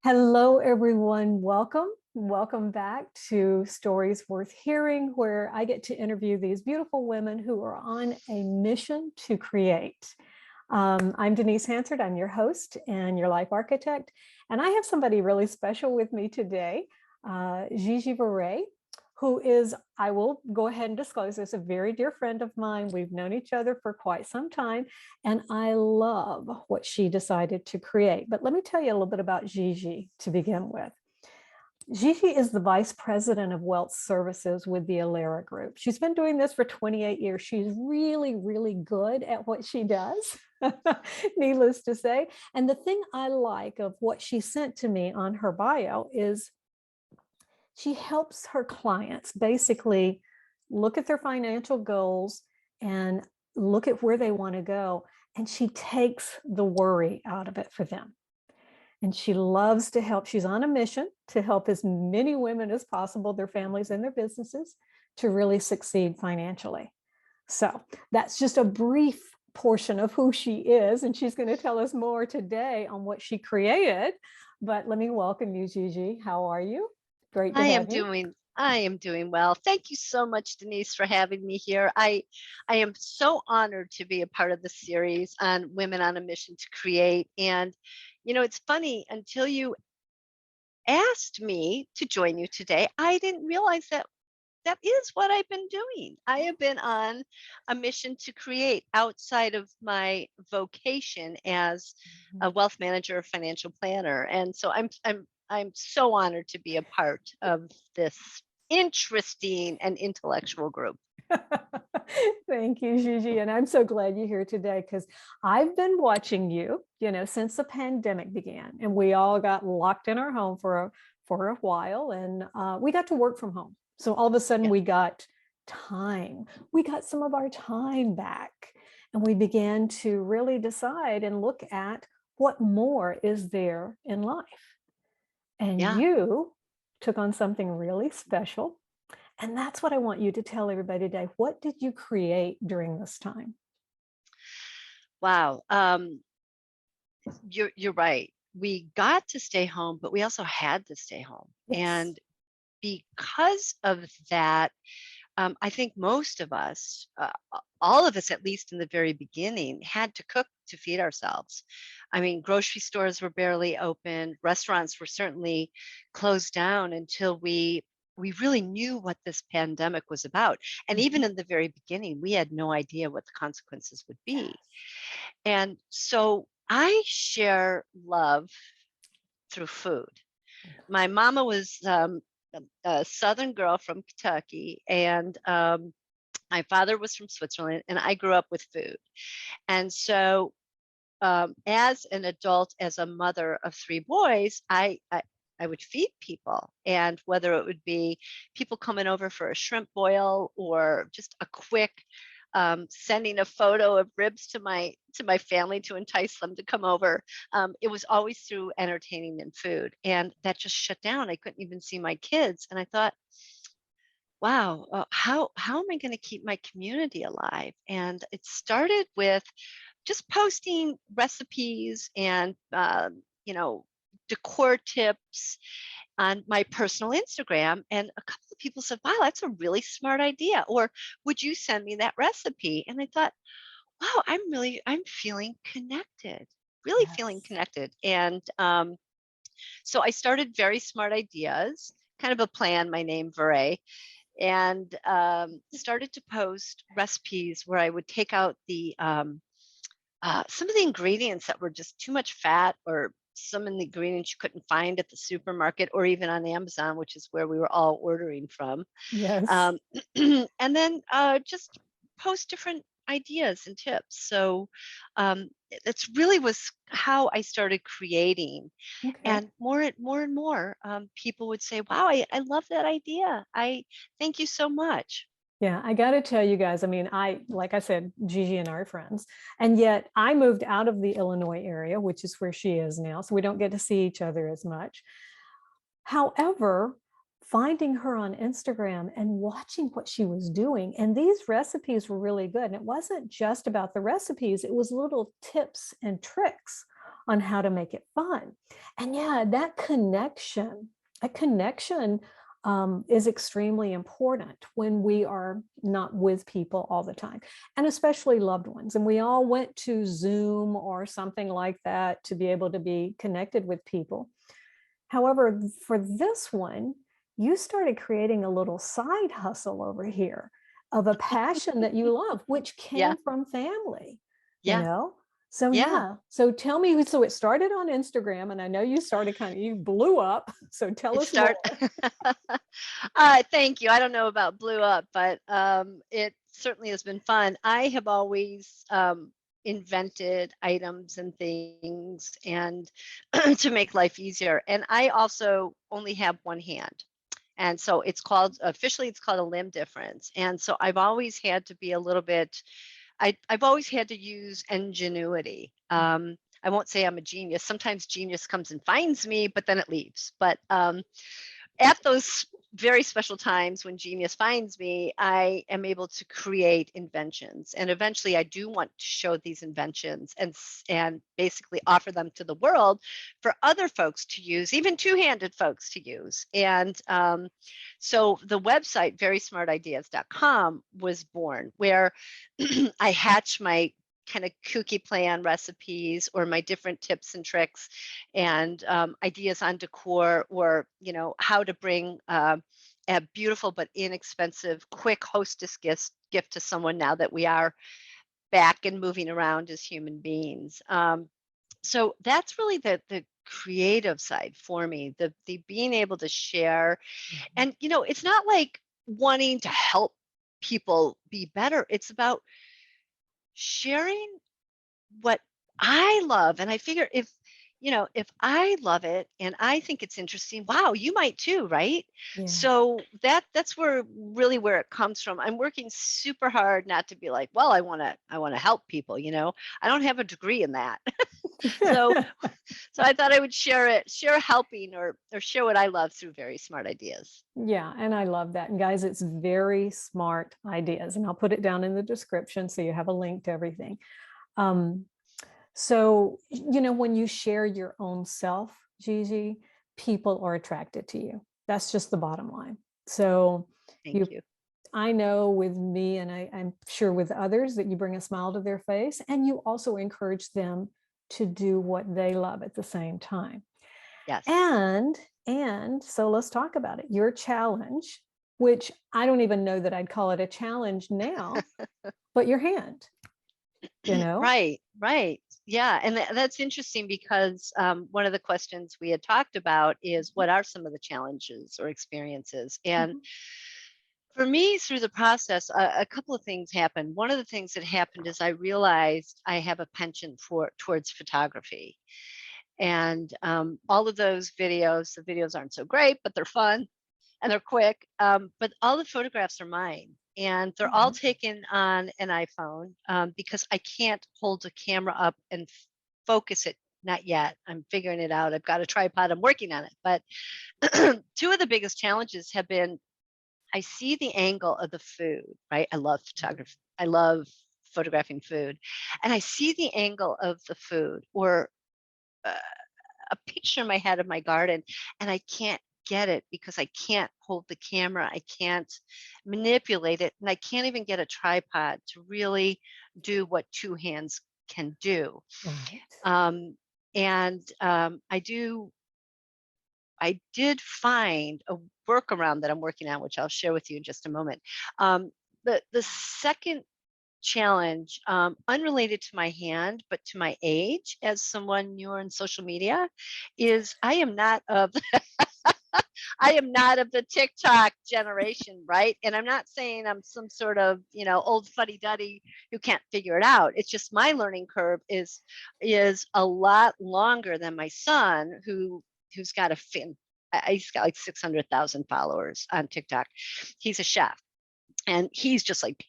Hello, everyone. Welcome. Welcome back to Stories Worth Hearing, where I get to interview these beautiful women who are on a mission to create. I'm Denise Hansard. I'm your host and your life architect. And I have somebody really special with me today, Gigi Verrey, who is, I will go ahead and disclose this, a very dear friend of mine. We've known each other for quite some time, and I love what she decided to create. But let me tell you a little bit about Gigi to begin with. Gigi is the Vice President of Wealth Services with the Alera Group. She's been doing this for 28 years. She's really, really good at what she does, needless to say. And the thing I like of what she sent to me on her bio is she helps her clients basically look at their financial goals and look at where they want to go. And she takes the worry out of it for them. And she loves to help. She's on a mission to help as many women as possible, their families and their businesses, to really succeed financially. So that's just a brief portion of who she is. And she's going to tell us more today on what she created. But let me welcome you, Gigi. How are you? Great to have you. I am doing well. Thank you so much, Denise, for having me here. I am so honored to be a part of the series on Women on a Mission to Create. And, you know, it's funny, until you asked me to join you today, I didn't realize that that is what I've been doing. I have been on a mission to create outside of my vocation as a wealth manager, financial planner. And so I'm so honored to be a part of this interesting and intellectual group. Thank you, Gigi. And I'm so glad you're here today because I've been watching you, since the pandemic began and we all got locked in our home for a while, and we got to work from home. So all of a sudden we got time. We got some of our time back, and we began to really decide and look at what more is there in life. And you took on something really special. And that's what I want you to tell everybody today. What did you create during this time? Wow. You're right. We got to stay home, but we also had to stay home. Yes. And because of that, I think most of us, all of us, at least in the very beginning, had to cook to feed ourselves. I mean, grocery stores were barely open. Restaurants were certainly closed down until we really knew what this pandemic was about. And even in the very beginning, we had no idea what the consequences would be. And so I share love through food. My mama was a Southern girl from Kentucky, and my father was from Switzerland, and I grew up with food. And so as an adult, as a mother of three boys, I would feed people, and whether it would be people coming over for a shrimp boil or just a quick sending a photo of ribs to my family to entice them to come over. It was always through entertaining and food, and that just shut down. I couldn't even see my kids, and I thought, wow, how am I going to keep my community alive? And it started with just posting recipes and decor tips on my personal Instagram. And a couple of people said, wow, that's a really smart idea. Or would you send me that recipe? And I thought, wow, I'm feeling connected, really feeling connected. And so I started Very Smart Ideas, kind of a plan, my name, Verrey, and started to post recipes where I would take out the some of the ingredients that were just too much fat, or some of the ingredients you couldn't find at the supermarket or even on Amazon, which is where we were all ordering from. Yes. And then just post different ideas and tips. So that's really was how I started creating. And more and more people would say, wow, I love that idea. I thank you so much. Yeah, I got to tell you guys, I mean, like I said, Gigi and I are friends, and yet I moved out of the Illinois area, which is where she is now. So we don't get to see each other as much. However, finding her on Instagram and watching what she was doing. And these recipes were really good. And it wasn't just about the recipes, it was little tips and tricks on how to make it fun. And yeah, that connection is extremely important when we are not with people all the time, and especially loved ones. And we all went to Zoom or something like that to be able to be connected with people. However, for this one, you started creating a little side hustle over here of a passion that you love, which Yeah. came from family, you Yeah. know? So Yeah. yeah. So tell me, so it started on Instagram, and I know you started you blew up. So tell It us more. start Thank you. I don't know about blew up, but it certainly has been fun. I have always invented items and things and to make life easier. And I also only have one hand. And so it's called officially it's called a limb difference. And so I've always had to be a little bit I've always had to use ingenuity. I won't say I'm a genius. Sometimes genius comes and finds me, but then it leaves. But at those very special times when genius finds me, I am able to create inventions. And eventually I do want to show these inventions and basically offer them to the world for other folks to use, even two-handed folks to use. And so the website verysmartideas.com was born, where I hatch my kind of kooky play on recipes or my different tips and tricks and ideas on decor, or how to bring a beautiful but inexpensive quick hostess gift to someone now that we are back and moving around as human beings. So that's really the creative side for me, the being able to share. And it's not like wanting to help people be better. It's about sharing what I love. And I figure if I love it and I think it's interesting, wow, you might too, right? Yeah. So that's where it comes from. I'm working super hard not to be like, well, I want to help people, I don't have a degree in that. so so I thought I would share helping or share what I love through very smart ideas. Yeah, and I love that. And guys, it's very smart ideas. And I'll put it down in the description so you have a link to everything. Um, so, when you share your own self, Gigi, people are attracted to you. That's just the bottom line. So Thank you you. I know with me, and I'm sure with others, that you bring a smile to their face, and you also encourage them to do what they love at the same time. Yes. And so let's talk about it. Your challenge, which I don't even know that I'd call it a challenge now, but your hand, you know? Right, right. Yeah. And that's interesting because one of the questions we had talked about is what are some of the challenges or experiences? And Mhm. for me, through the process, a couple of things happened. One of the things that happened is I realized I have a penchant towards photography. And all of those videos, the videos aren't so great, but they're fun and they're quick. But all the photographs are mine, and they're all Mhm. taken on an iPhone because I can't hold a camera up and focus it. Not yet. I'm figuring it out. I've got a tripod. I'm working on it. But two of the biggest challenges have been I see the angle of the food, right? I love photography. I love photographing food. And I see the angle of the food or uh, a picture in my head of my garden, and I can't get it because I can't hold the camera. I can't manipulate it. And I can't even get a tripod to really do what two hands can do. Right. And I did find a workaround that I'm working on, which I'll share with you in just a moment. The second challenge, unrelated to my hand, but to my age as someone newer in social media, is I am not of the TikTok generation, right? And I'm not saying I'm some sort of, old fuddy duddy who can't figure it out. It's just my learning curve is a lot longer than my son, who's got he's got like 600,000 followers on TikTok. He's a chef, and he's just like,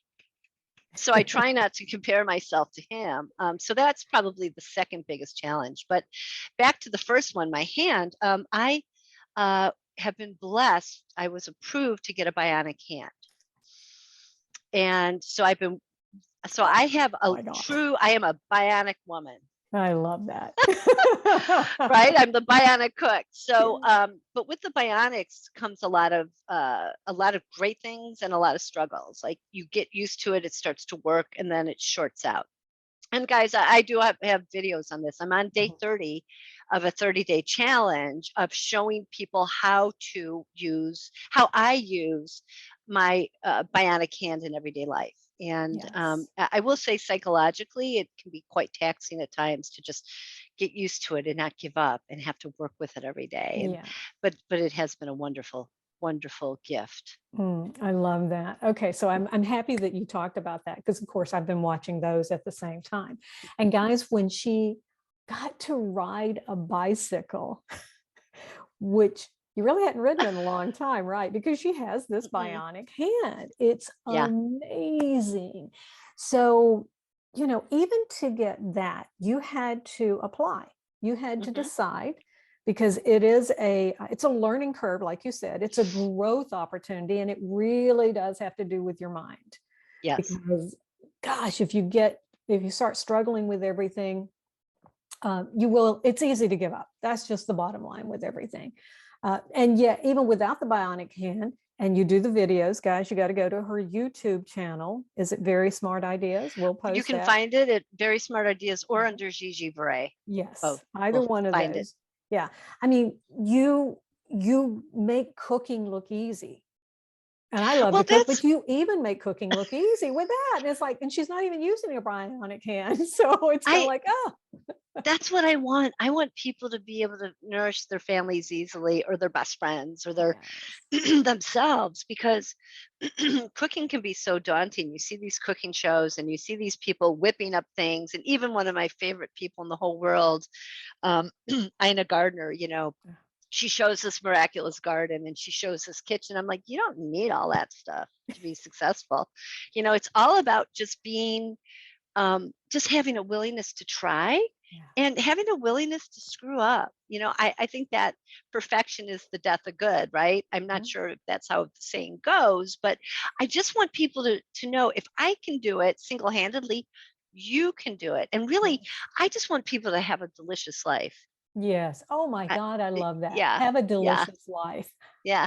so I try not to compare myself to him. So that's probably the second biggest challenge. But back to the first one, my hand. I have been blessed. I was approved to get a bionic hand. And so I have Oh my God. I am a bionic woman. I love that. Right? I'm the bionic cook. So, Yeah. but with the bionics comes a lot of great things and a lot of struggles. Like you get used to it, it starts to work, and then it shorts out. And guys, I do have videos on this. I'm on day 30 of a 30-day challenge of showing people how I use my bionic hand in everyday life. And Yes. I will say psychologically, it can be quite taxing at times to just get used to it and not give up and have to work with it every day. And Yeah. but it has been a wonderful, wonderful gift. I love that. Okay, so I'm happy that you talked about that because, of course, I've been watching those at the same time. And guys, when she got to ride a bicycle, which you really hadn't ridden in a long time, right? Because she has this Mhm. bionic hand. It's Yeah. amazing. So, even to get that, you had to apply. You had to Hmm. decide because it's a learning curve, like you said. It's a growth opportunity, and it really does have to do with your mind. Yes. Because, gosh, if you start struggling with everything, it's easy to give up. That's just the bottom line with everything. And yet, even without the bionic hand, and you do the videos, guys, you got to go to her YouTube channel. Is it Very Smart Ideas? We'll You post can that. find it at Very Smart Ideas or Mhm. under Gigi Verrey. Yes, Both either will one of find it. those. Yeah. I mean, you make cooking look easy. And I love to Well, cook, but you even make cooking look easy with that. And it's like, and she's not even using a bionic hand. So it's kind of I like, oh, that's what I want. I want people to be able to nourish their families easily, or their best friends, or their yes. themselves, because cooking can be so daunting. You see these cooking shows and you see these people whipping up things. And even one of my favorite people in the whole world, Ina Gardner, she shows this miraculous garden and she shows this kitchen. I'm like, you don't need all that stuff to be successful. It's all about just having a willingness to try Yeah. and having a willingness to screw up. I think that perfection is the death of good, right? I'm not Mhm. sure if that's how the saying goes, but I just want people to know, if I can do it single-handedly, you can do it. And really, Yes. I just want people to have a delicious life. Yes. Oh my I, God, I love that. yeah, Have a yeah, delicious life. yeah.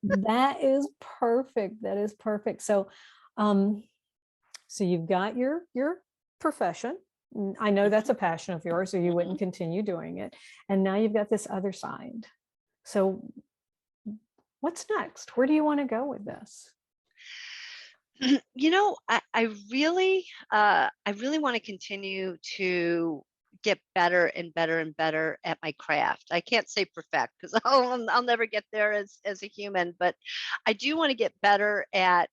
That is perfect. That is perfect. Um, so you've got your profession. I know that's Hmm. a passion of yours, or you Hmm. wouldn't continue doing it. And now you've got this other side. So what's next? Where do you want to go with this? I really want to continue to get better and better and better at my craft. I can't say perfect because I'll never get there as a human, but I do want to get better at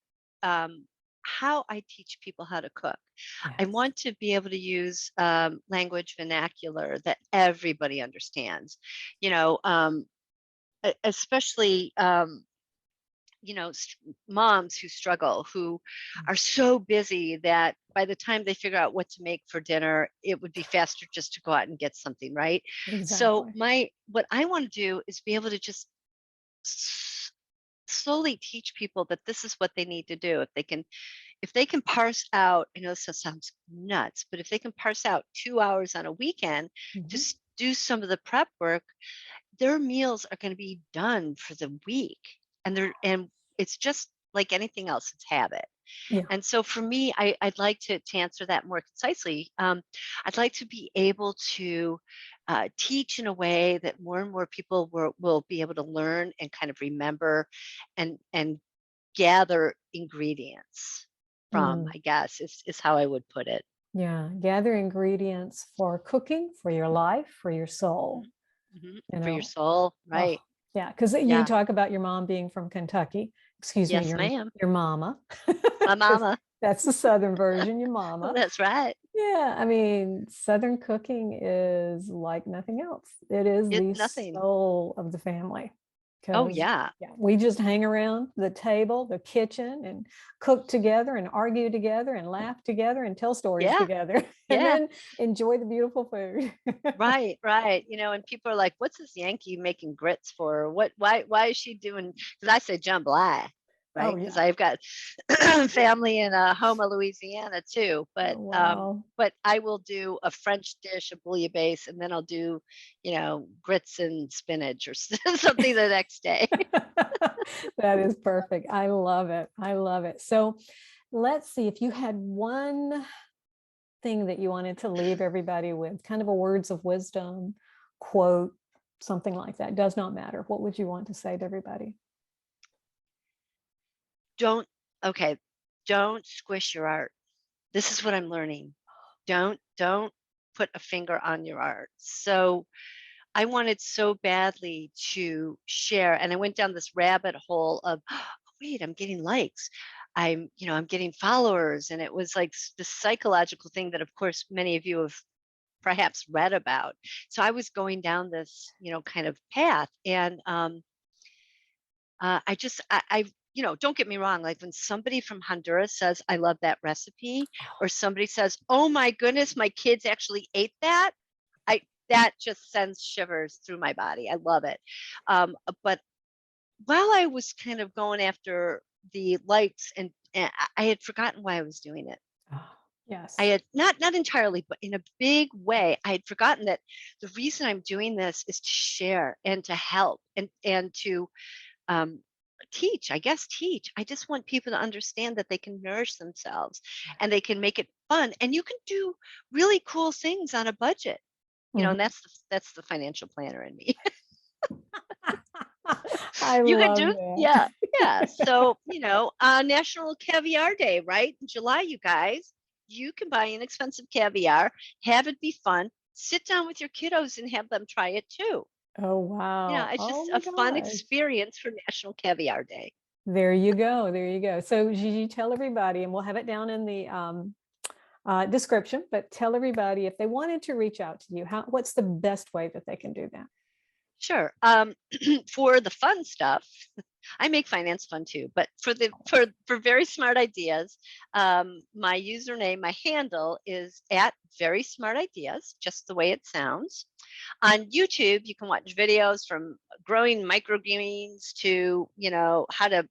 how I teach people how to cook. I Yes. want to be able to use language vernacular that everybody understands, you know, especially moms who struggle, who are so busy that by the time they figure out what to make for dinner, it would be faster just to go out and get something, right? So Exactly. what I want to do is be able to just s- slowly teach people that this is what they need to do. If they can parse out, I know this sounds nuts, but if they can parse out 2 hours on a weekend, Mhm. just do some of the prep work, their meals are going to be done for the week. And it's just like anything else, it's habit. Yeah. And so for me, I'd like to answer that more concisely. I'd like to be able to teach in a way that more and more people will be able to learn and kind of remember and gather ingredients from, Mm. I guess, is how I would put it. Yeah. Gather ingredients for cooking, for your life, for your soul. Mhm. Mhm. You For your know, soul, oh, right? yeah, because you Yeah. talk about your mom being from Kentucky. Excuse me, Yes, ma'am. your mama, My because mama. that's the Southern version, your mama. That's right. Yeah, I mean, Southern cooking is like nothing else. It is It's the nothing. soul of the family. Oh, because yeah. we just hang around the table, the kitchen, and cook together and argue together and laugh together and tell stories Yeah. together and Yeah. then enjoy the beautiful food. Right, right. And people are like, "What's this Yankee making grits for? Why is she doing?" Because I say jambalaya, Oh right? Because yeah. I've got family in Houma, Louisiana too. Oh, wow. But I will do a French dish, a bouillabaisse, and then I'll do, grits and spinach or something the next day. That is perfect. I love it. I love it. So let's see if you had one thing that you wanted to leave everybody with, kind of a words of wisdom, quote, something like that. Does not matter. What would you want to say to everybody? Don't Okay, don't squish your art. This is what I'm learning. Don't put a finger on your art. So I wanted so badly to share, and I went down this rabbit hole of, oh, wait, I'm getting likes. I'm getting followers. And it was like this psychological thing that, of course, many of you have perhaps read about. So I was going down this, kind of path. And don't get me wrong. Like when somebody from Honduras says, I love that recipe, or somebody says, oh my goodness, my kids actually ate that. That just sends shivers through my body. I love it. But while I was kind of going after the likes, and I had forgotten why I was doing it. Oh, I yes. had not entirely, but in a big way, I had forgotten that the reason I'm doing this is to share and to help and to um, teach. I guess teach. I just want people to understand that they can nourish themselves and they can make it fun, and you can do really cool things on a budget. And Mhm. that's the financial planner in me. I You can love do, that. yeah, yeah. So, National Caviar Day, right? In July, you guys, you can buy inexpensive caviar, have it be fun, sit down with your kiddos and have them try it too. Oh, wow. It's Oh just my a fun gosh. experience for National Caviar Day. There you go. There you go. So Gigi, tell everybody, and we'll have it down in the description, but tell everybody if they wanted to reach out to you, what's the best way that they can do that? Sure. For the fun stuff, I make finance fun too, but for very smart ideas, my username, my handle is at very smart ideas, just the way it sounds. On YouTube, you can watch videos from growing microgreens to, how to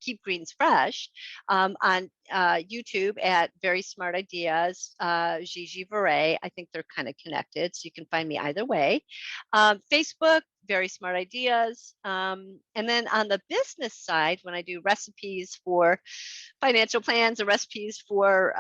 keep greens fresh. On YouTube at Very Smart Ideas, Gigi Verrey. I think they're kind of connected, so you can find me either way. Facebook, Very Smart Ideas. And then on the business side, when I do recipes for financial plans and recipes for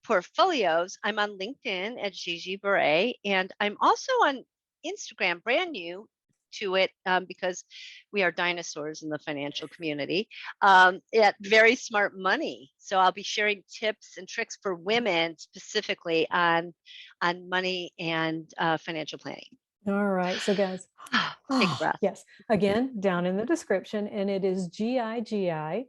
portfolios, I'm on LinkedIn at Gigi Verrey, and I'm also on Instagram, brand new to it, because we are dinosaurs in the financial community, at Very Smart Money. So I'll be sharing tips and tricks for women specifically on money and financial planning. All right. So guys, Take a breath. yes, again, down in the description, and it is Gigi Verrey.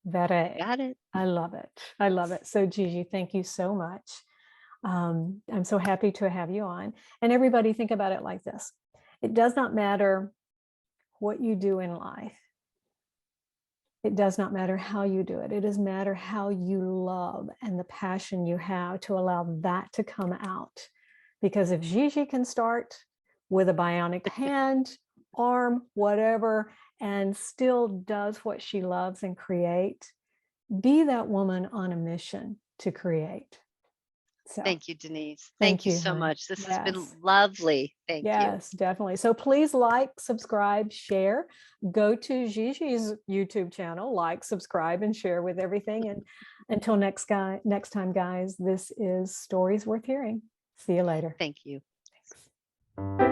Verrey. Got it. I love it. I love it. So Gigi, thank you so much. I'm so happy to have you on. And everybody think about it like this. It does not matter what you do in life. It does not matter how you do it. It does matter how you love and the passion you have to allow that to come out. Because if Gigi can start with a bionic hand, arm, whatever, and still does what she loves and create, be that woman on a mission to create. So Thank you, Denise. thank Thank you you, so hon. much. This has been Yes. lovely. Thank you. Yes, definitely. So please like, subscribe, share. Go to Gigi's YouTube channel, like, subscribe, and share with everything. And until next time, guys, this is Stories Worth Hearing. See you later. Thank you. Thanks.